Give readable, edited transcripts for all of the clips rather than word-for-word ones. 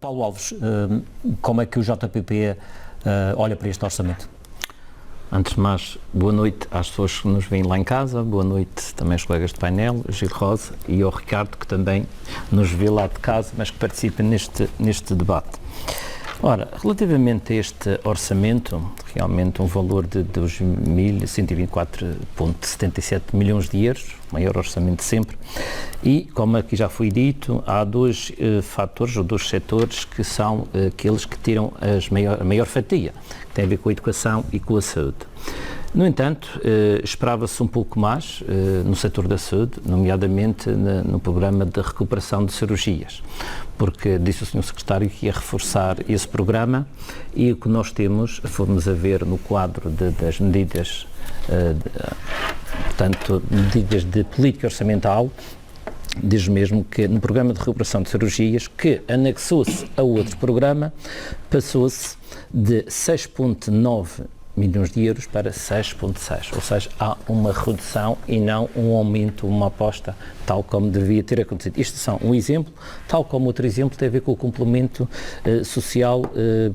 Paulo Alves, como é que o JPP olha para este orçamento? Antes de mais, boa noite às pessoas que nos veem lá em casa, boa noite também aos colegas de painel, Gil Rosa e ao Ricardo, que também nos vê lá de casa, mas que participa neste debate. Ora, relativamente a este orçamento, realmente um valor de 2.124,77 milhões de euros, maior orçamento de sempre, e, como aqui já foi dito, há dois fatores, ou dois setores, que são aqueles que tiram a maior fatia, que tem a ver com a educação e com a saúde. No entanto, esperava-se um pouco mais no setor da saúde, nomeadamente no programa de recuperação de cirurgias, porque disse o Sr. Secretário que ia reforçar esse programa e o que nós temos, fomos a ver no quadro das medidas, portanto, medidas de política orçamental, diz mesmo que no programa de recuperação de cirurgias, que anexou-se a outro programa, passou-se de 6,9 milhões de euros para 6,6, ou seja, há uma redução e não um aumento, uma aposta, tal como devia ter acontecido. Isto são um exemplo, tal como outro exemplo tem a ver com o complemento social,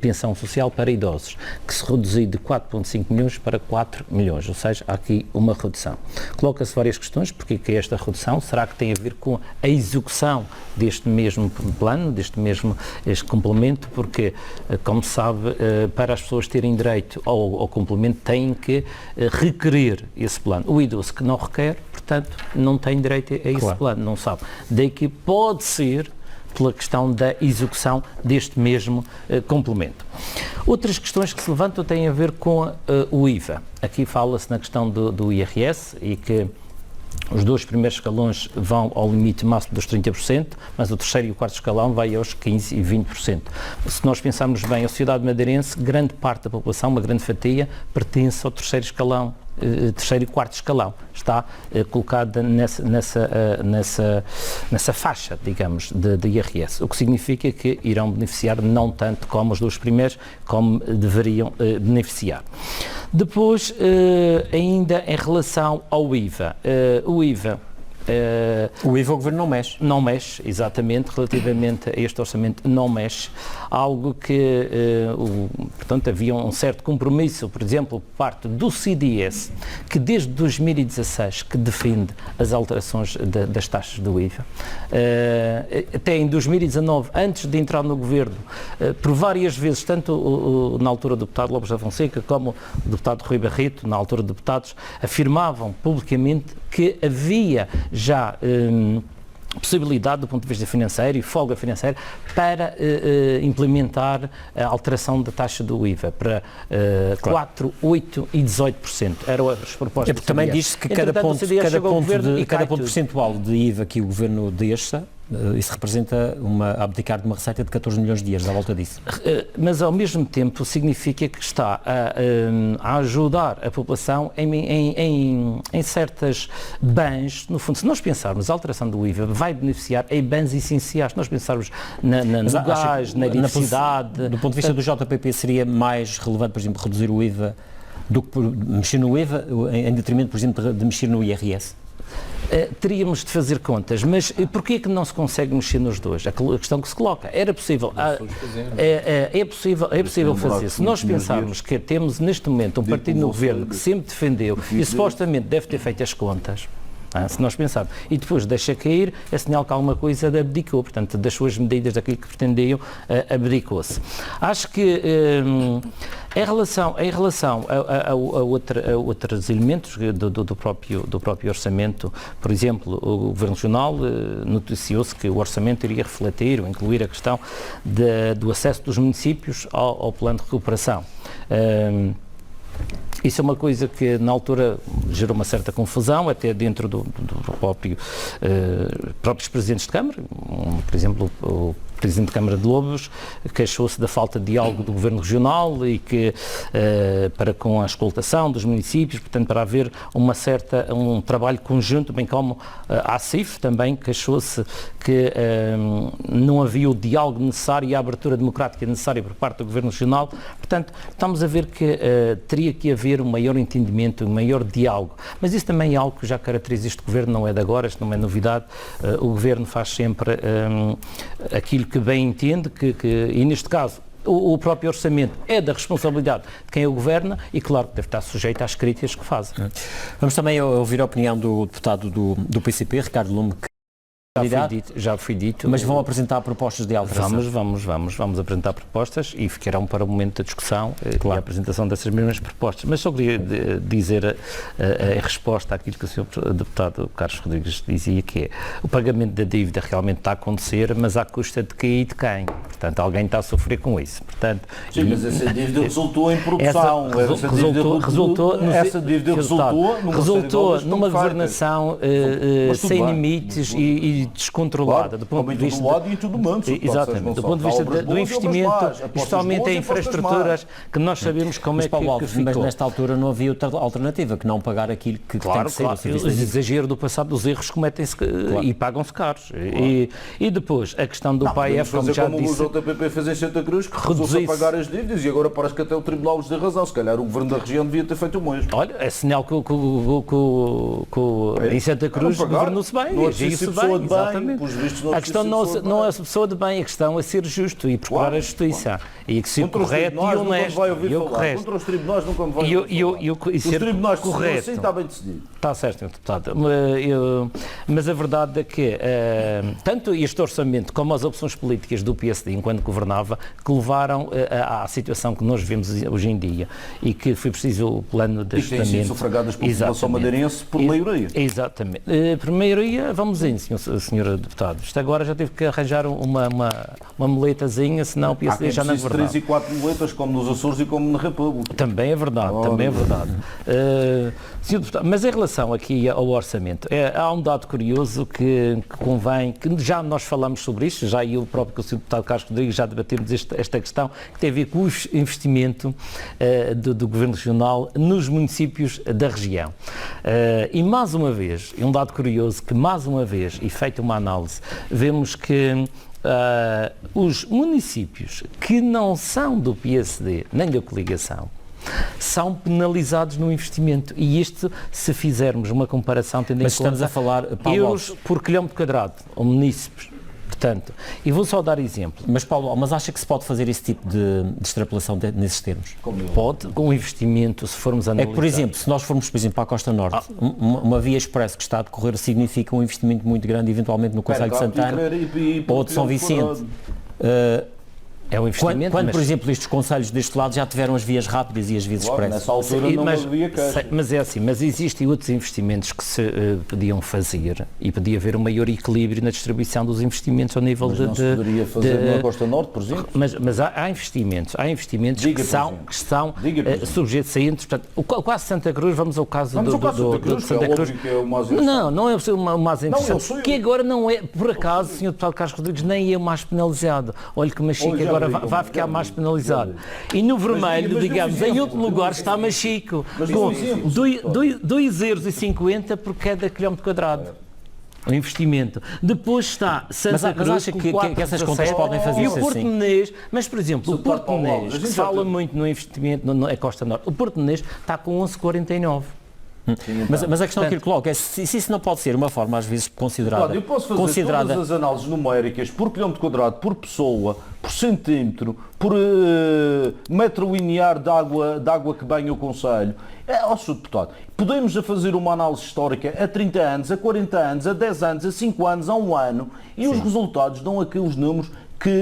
pensão social para idosos, que se reduziu de 4,5 milhões para 4 milhões, ou seja, há aqui uma redução. Coloca-se várias questões, porque é esta redução, será que tem a ver com a execução deste mesmo plano, este complemento, porque, como se sabe, para as pessoas terem direito ao complemento têm que requerer esse plano. O idoso que não requer, portanto, não tem direito a esse plano, não sabe. Daí que pode ser pela questão da execução deste mesmo complemento. Outras questões que se levantam têm a ver com o IVA. Aqui fala-se na questão do IRS e que os dois primeiros escalões vão ao limite máximo dos 30%, mas o terceiro e o quarto escalão vai aos 15% e 20%. Se nós pensarmos bem, a sociedade madeirense, grande parte da população, uma grande fatia, pertence ao terceiro escalão, terceiro e quarto escalão. Está colocada nessa faixa, digamos, de IRS, o que significa que irão beneficiar não tanto como os dois primeiros, como deveriam beneficiar. Depois, ainda em relação ao IVA, o IVA o Governo não mexe. Não mexe, exatamente, relativamente a este orçamento não mexe, algo que, portanto, havia um certo compromisso, por exemplo, por parte do CDS, que desde 2016 que defende as alterações das taxas do IVA. Até em 2019, antes de entrar no Governo, por várias vezes, tanto na altura do deputado Lopes da Fonseca como o deputado Rui Barreto, na altura de deputados, afirmavam publicamente que havia já possibilidade do ponto de vista financeiro e folga financeira para implementar a alteração da taxa do IVA para 4%, 8% e 18%. Eram as propostas. Porque também diz-se que cada ponto percentual de IVA que o Governo deixa, isso representa abdicar de uma receita de 14 milhões de euros, à volta disso. Mas, ao mesmo tempo, significa que está a ajudar a população em certas bens. No fundo, se nós pensarmos, a alteração do IVA vai beneficiar em bens essenciais. Se nós pensarmos no gás, na eletricidade... Do ponto de vista do JPP, seria mais relevante, por exemplo, reduzir o IVA do que mexer no IVA, em detrimento, por exemplo, de mexer no IRS? Teríamos de fazer contas, mas porquê que não se consegue mexer nos dois? A questão que se coloca, era possível, é possível fazer. Se nós pensarmos que temos neste momento um partido no governo que sempre defendeu e supostamente deve ter feito as contas, se nós pensarmos, e depois deixa cair, é sinal que alguma coisa abdicou, portanto, das suas medidas, daquilo que pretendiam, abdicou-se. Acho que em relação a outros elementos do próprio orçamento, por exemplo, o Governo Regional noticiou-se que o orçamento iria refletir ou incluir a questão do acesso dos municípios ao plano de recuperação. Isso é uma coisa que na altura gerou uma certa confusão, até dentro do próprios presidentes de Câmara, por exemplo, o Presidente da Câmara de Lobos queixou-se da falta de diálogo do Governo Regional e que para com a escoltação dos municípios, portanto para haver um trabalho conjunto, bem como a ACIF também queixou-se que não havia o diálogo necessário e a abertura democrática necessária por parte do Governo Regional, Portanto, estamos a ver que teria que haver um maior entendimento, um maior diálogo. Mas isso também é algo que já caracteriza este governo, não é de agora, isto não é novidade. O governo faz sempre aquilo que bem entende, e neste caso, o próprio orçamento é da responsabilidade de quem o governa e, claro, deve estar sujeito às críticas que fazem. Vamos também ouvir a opinião do deputado do PCP, Ricardo Lume, que já foi dito. Mas vão apresentar propostas de alteração? Vamos apresentar propostas e ficarão para o momento da discussão e a apresentação dessas mesmas propostas. Mas só queria dizer a resposta àquilo que o Sr. Deputado Carlos Rodrigues dizia, que é o pagamento da dívida realmente está a acontecer, mas à custa de quem e de quem. Portanto, alguém está a sofrer com isso. Portanto, sim, mas essa dívida resultou em produção. Essa dívida resultou numa governação sem limites e descontrolada, claro, do ponto de vista do lado e tudo mundo, exatamente, do ponto de vista do investimento, especialmente em infraestruturas, que nós sabemos como é que ficou. Mas nesta altura não havia outra alternativa que não pagar aquilo que tem que ser. O exagero do passado, os erros cometem-se e pagam-se caros. E depois, a questão do PAEF, como já disse... o JPP fez em Santa Cruz, que reduzou-se a pagar as dívidas e agora parece que até o Tribunal lhes deu razão. Se calhar o Governo da região devia ter feito o mesmo. Olha, é sinal que em Santa Cruz governou-se bem, agiu-se bem. Exatamente. A questão não é a pessoa de bem, a questão é ser justo e procurar a justiça. E que ser correto e honesto. Contra os tribunais nunca me vai ouvir falar. Os tribunais correto. Assim está bem decidido. Está certo, Sr. Deputado. Mas a verdade é que tanto este orçamento como as opções políticas do PSD, enquanto governava, que levaram à situação que nós vemos hoje em dia e que foi preciso o plano de ajustamento. E têm sido sufragadas pela população madeirense por maioria. Exatamente. Por maioria, vamos em, Sr. Deputado. Isto agora já teve que arranjar uma muletazinha, senão o PSD já não é verdade. 3 e 4 muletas, como nos Açores e como na República. Também é verdade, também é verdade. Sr. Deputado, mas em relação aqui ao orçamento, há um dado curioso que convém, que já nós falamos sobre isto, já eu próprio com o Sr. Deputado Carlos Rodrigues já debatemos esta questão, que tem a ver com o investimento do Governo Regional nos municípios da região. E mais uma vez, um dado curioso, que mais uma vez, e feita uma análise, vemos que os municípios que não são do PSD nem da coligação são penalizados no investimento, e isto, se fizermos uma comparação tendo em conta estamos a falar, Paulo euros por quilómetro quadrado, ou municípios. Portanto, e vou só dar exemplo. Mas Paulo, acha que se pode fazer esse tipo de extrapolação nesses termos? Pode, com investimento, se formos analisar. É que, por exemplo, se nós formos, por exemplo, para a Costa Norte, uma via expressa que está a decorrer significa um investimento muito grande, eventualmente no Concelho de Santana ou de São Vicente. É um investimento, quando por exemplo, estes concelhos deste lado já tiveram as vias rápidas e as vias expressas. Nessa altura não havia queixa. Mas é assim, mas existem outros investimentos que se podiam fazer e podia haver um maior equilíbrio na distribuição dos investimentos ao nível mas não se poderia fazer na Costa Norte, por exemplo? Mas há investimentos que são sujeitos a entes. Portanto, o caso de Santa Cruz, vamos ao caso de Santa Cruz. Não é o mais interessante. Que agora não é, por acaso, o Sr. Deputado Carlos Rodrigues nem é o mais penalizado. Olha que Machico agora vai ficar mais penalizado. E no vermelho, digamos, em último lugar está Machico, com 2,50 € por cada quilómetro quadrado. O investimento. Depois está Santa Cruz, mas acha que essas contas podem fazer e o Porto Menês, mas por exemplo, o Porto Menês, que se fala muito no investimento na Costa Norte, o Porto Menês está com 11,49. Mas a questão que ele coloca é se isso não pode ser uma forma, às vezes, considerada... Eu posso fazer todas as análises numéricas por quilómetro quadrado, por pessoa, por centímetro, por metro linear de água que banha o concelho. Sr. Deputado, podemos fazer uma análise histórica a 30 anos, a 40 anos, a 10 anos, a 5 anos, a 1 ano, e os resultados dão aqueles números que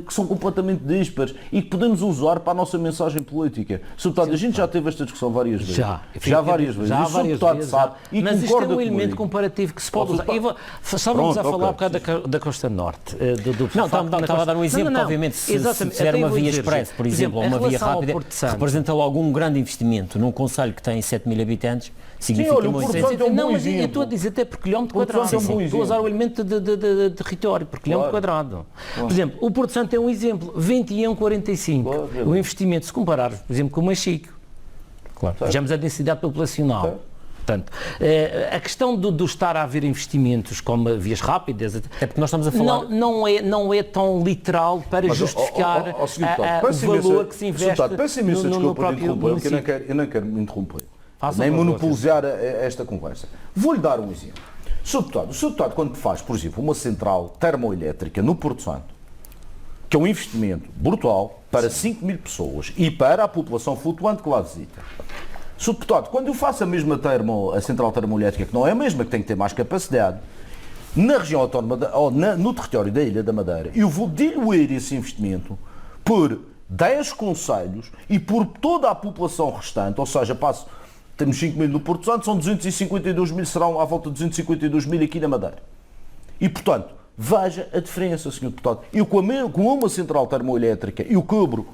são completamente díspares e que podemos usar para a nossa mensagem política. Sr. Deputado, a gente já teve esta discussão várias vezes. Já várias vezes. O Sr. Deputado sabe e mas isto é um elemento comigo. Comparativo que se pode usar. Estávamos a falar por causa da Costa Norte. Estava a dar um exemplo, obviamente, se fizer uma via expressa, por exemplo, ou uma via rápida, representa logo um grande investimento num concelho que tem 7 mil habitantes, significa muito. Não, mas eu estou a dizer até por quilómetro quadrado. Estou a usar o elemento de território, por quilómetro quadrado. Por exemplo, o Porto Santo é um exemplo, 21,45. O investimento, se compararmos, por exemplo, com o Machico, vejamos a densidade populacional. Portanto, a questão do estar a haver investimentos como vias rápidas... É porque nós estamos a falar... Não é tão literal para justificar o valor que se investe no próprio município. Eu não quero me interromper, nem monopolizar esta conversa. Vou-lhe dar um exemplo. O Sr. Deputado, quando faz, por exemplo, uma central termoelétrica no Porto Santo, que é um investimento brutal para 5 mil pessoas e para a população flutuante que lá visita. Sr. Deputado, quando eu faço a central termoelétrica, que não é a mesma, que tem que ter mais capacidade, na região autónoma, no território da Ilha da Madeira, eu vou diluir esse investimento por 10 concelhos e por toda a população restante, ou seja, temos 5 mil no Porto Santo, são 252 mil, serão à volta de 252 mil aqui na Madeira. E, portanto, veja a diferença, Sr. Deputado. Eu com uma central termoelétrica, eu cubro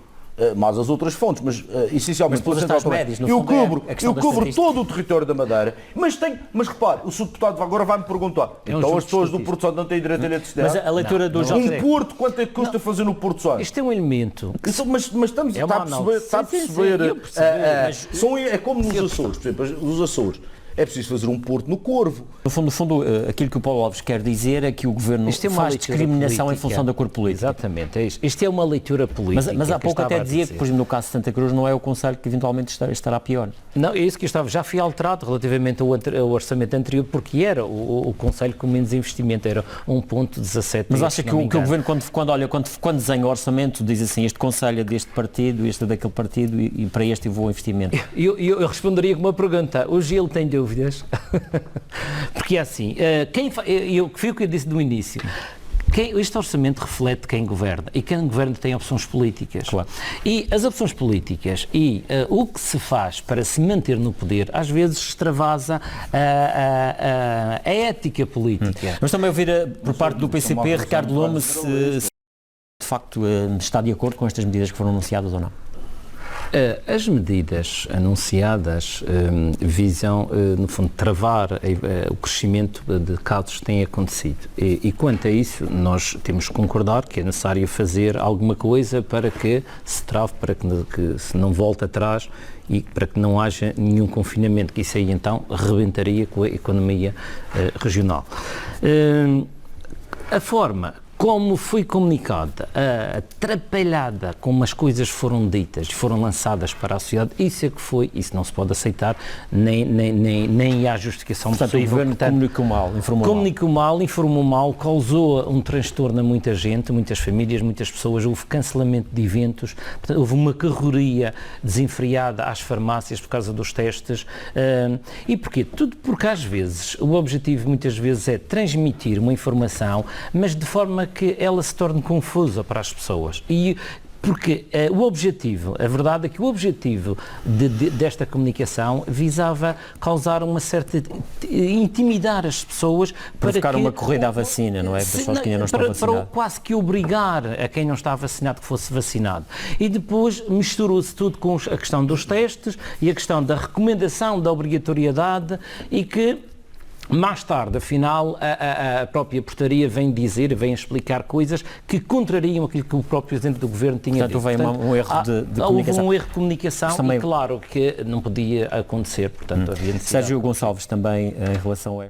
mais as outras fontes, mas essencialmente mas central médios, eu cubro todo o território da Madeira, mas repare, o Sr. Deputado agora vai-me perguntar, então as pessoas do Porto Santo não têm direito a eletricidade? Mas a leitura do Porto, quanto é que custa fazer no Porto Santo? Isto é um elemento. Mas estamos a perceber, é como nos Açores, por exemplo, os Açores. É preciso fazer um porto no Corvo. No fundo, aquilo que o Paulo Alves quer dizer é que o Governo faz discriminação em função da cor política. Exatamente, é isso. Isto é uma leitura política. Mas há pouco até dizia que, por exemplo, no caso de Santa Cruz, não é o Conselho que eventualmente estará pior. Não, é isso que eu estava. Já fui alterado relativamente ao orçamento anterior, porque era o Conselho com menos investimento, era 1,17. Mas acha que o Governo, quando desenha o orçamento, diz assim, este Conselho é deste partido, este é daquele partido e para este eu vou investimento? Eu responderia com uma pergunta. Hoje ele tem dúvidas. Porque é assim, foi o que eu disse no início. Este orçamento reflete quem governa e quem governa tem opções políticas. Claro. E as opções políticas e o que se faz para se manter no poder às vezes extravasa a ética política. Mas também ouvir por parte do PCP, Ricardo Lomba, se de facto está de acordo com estas medidas que foram anunciadas ou não? As medidas anunciadas visam, no fundo, travar o crescimento de casos que têm acontecido. E quanto a isso, nós temos que concordar que é necessário fazer alguma coisa para que se trave, para que se não volte atrás e para que não haja nenhum confinamento, que isso aí então rebentaria com a economia regional. A forma como foi comunicada, atrapalhada como as coisas foram ditas, foram lançadas para a sociedade, isso é que foi, isso não se pode aceitar, nem há justificação possível. O Governo comunicou mal, informou mal, causou um transtorno a muita gente, muitas famílias, muitas pessoas, houve cancelamento de eventos, portanto, houve uma carroria desenfreada às farmácias por causa dos testes. E porquê? Tudo porque às vezes, o objetivo muitas vezes é transmitir uma informação, mas de forma que ela se torne confusa para as pessoas. Porque a verdade é que o objetivo desta comunicação visava causar uma certa... intimidar as pessoas para ficar uma corrida à vacina, não é? Pessoas que ainda não estão vacinadas. Para quase que obrigar a quem não está vacinado que fosse vacinado. E depois misturou-se tudo com a questão dos testes e a questão da recomendação da obrigatoriedade e que mais tarde, afinal, a própria portaria vem explicar coisas que contrariam aquilo que o próprio Presidente do Governo tinha dito. Portanto, houve um erro de comunicação. Houve um erro de comunicação também... e claro que não podia acontecer, portanto havia necessidade. Sérgio Gonçalves também em relação a